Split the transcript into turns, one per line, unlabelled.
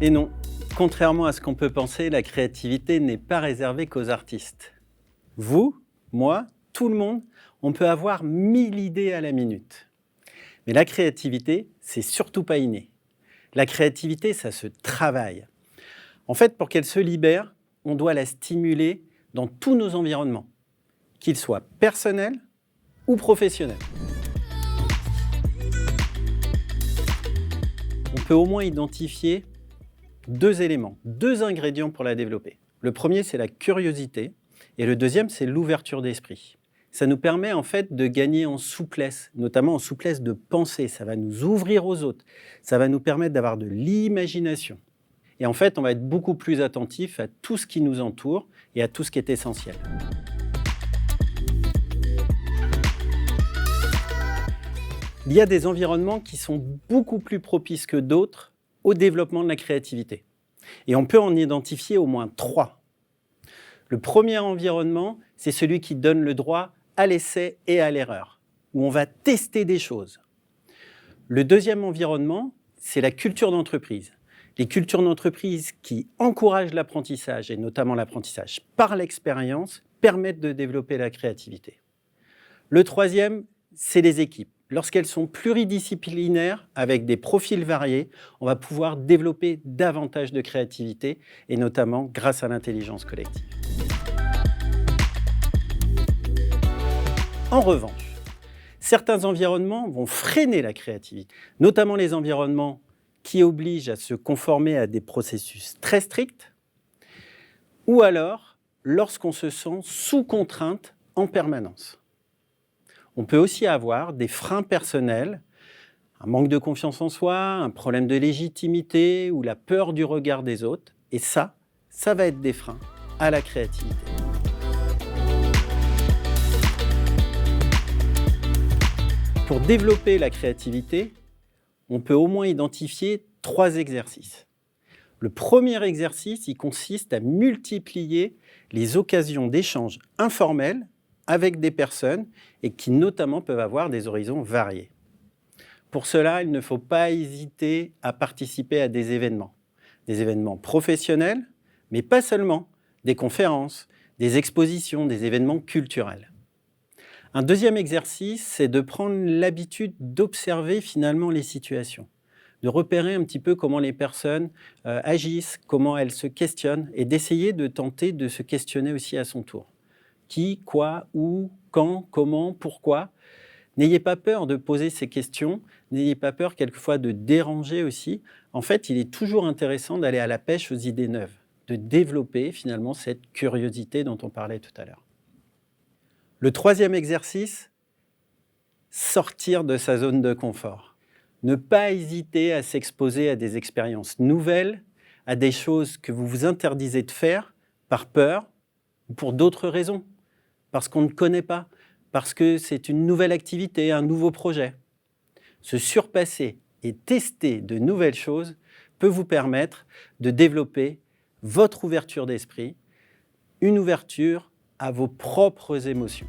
Et non, contrairement à ce qu'on peut penser, la créativité n'est pas réservée qu'aux artistes. Vous, moi, tout le monde, on peut avoir 1000 idées à la minute. Mais la créativité, c'est surtout pas inné. La créativité, ça se travaille. En fait, pour qu'elle se libère, on doit la stimuler dans tous nos environnements, qu'ils soient personnels ou professionnels. On peut au moins identifier 2 éléments, 2 ingrédients pour la développer. Le premier, c'est la curiosité, et le deuxième, c'est l'ouverture d'esprit. Ça nous permet en fait de gagner en souplesse, notamment en souplesse de pensée. Ça va nous ouvrir aux autres, ça va nous permettre d'avoir de l'imagination. Et en fait, on va être beaucoup plus attentif à tout ce qui nous entoure et à tout ce qui est essentiel. Il y a des environnements qui sont beaucoup plus propices que d'autres au développement de la créativité. Et on peut en identifier au moins 3. Le premier environnement, c'est celui qui donne le droit à l'essai et à l'erreur, où on va tester des choses. Le deuxième environnement, c'est la culture d'entreprise. Les cultures d'entreprise qui encouragent l'apprentissage, et notamment l'apprentissage par l'expérience, permettent de développer la créativité. Le troisième, c'est les équipes. Lorsqu'elles sont pluridisciplinaires, avec des profils variés, on va pouvoir développer davantage de créativité, et notamment grâce à l'intelligence collective. En revanche, certains environnements vont freiner la créativité, notamment les environnements qui obligent à se conformer à des processus très stricts, ou alors lorsqu'on se sent sous contrainte en permanence. On peut aussi avoir des freins personnels, un manque de confiance en soi, un problème de légitimité ou la peur du regard des autres. Et ça va être des freins à la créativité. Pour développer la créativité, on peut au moins identifier 3 exercices. Le premier exercice, il consiste à multiplier les occasions d'échanges informels avec des personnes et qui notamment peuvent avoir des horizons variés. Pour cela, il ne faut pas hésiter à participer à des événements professionnels, mais pas seulement, des conférences, des expositions, des événements culturels. Un deuxième exercice, c'est de prendre l'habitude d'observer finalement les situations, de repérer un petit peu comment les personnes agissent, comment elles se questionnent, et d'essayer de tenter de se questionner aussi à son tour. Qui, quoi, où, quand, comment, pourquoi. N'ayez pas peur de poser ces questions, n'ayez pas peur quelquefois de déranger aussi. En fait, il est toujours intéressant d'aller à la pêche aux idées neuves, de développer finalement cette curiosité dont on parlait tout à l'heure. Le troisième exercice, sortir de sa zone de confort. Ne pas hésiter à s'exposer à des expériences nouvelles, à des choses que vous vous interdisez de faire par peur ou pour d'autres raisons. Parce qu'on ne connaît pas, parce que c'est une nouvelle activité, un nouveau projet. Se surpasser et tester de nouvelles choses peut vous permettre de développer votre ouverture d'esprit, une ouverture à vos propres émotions.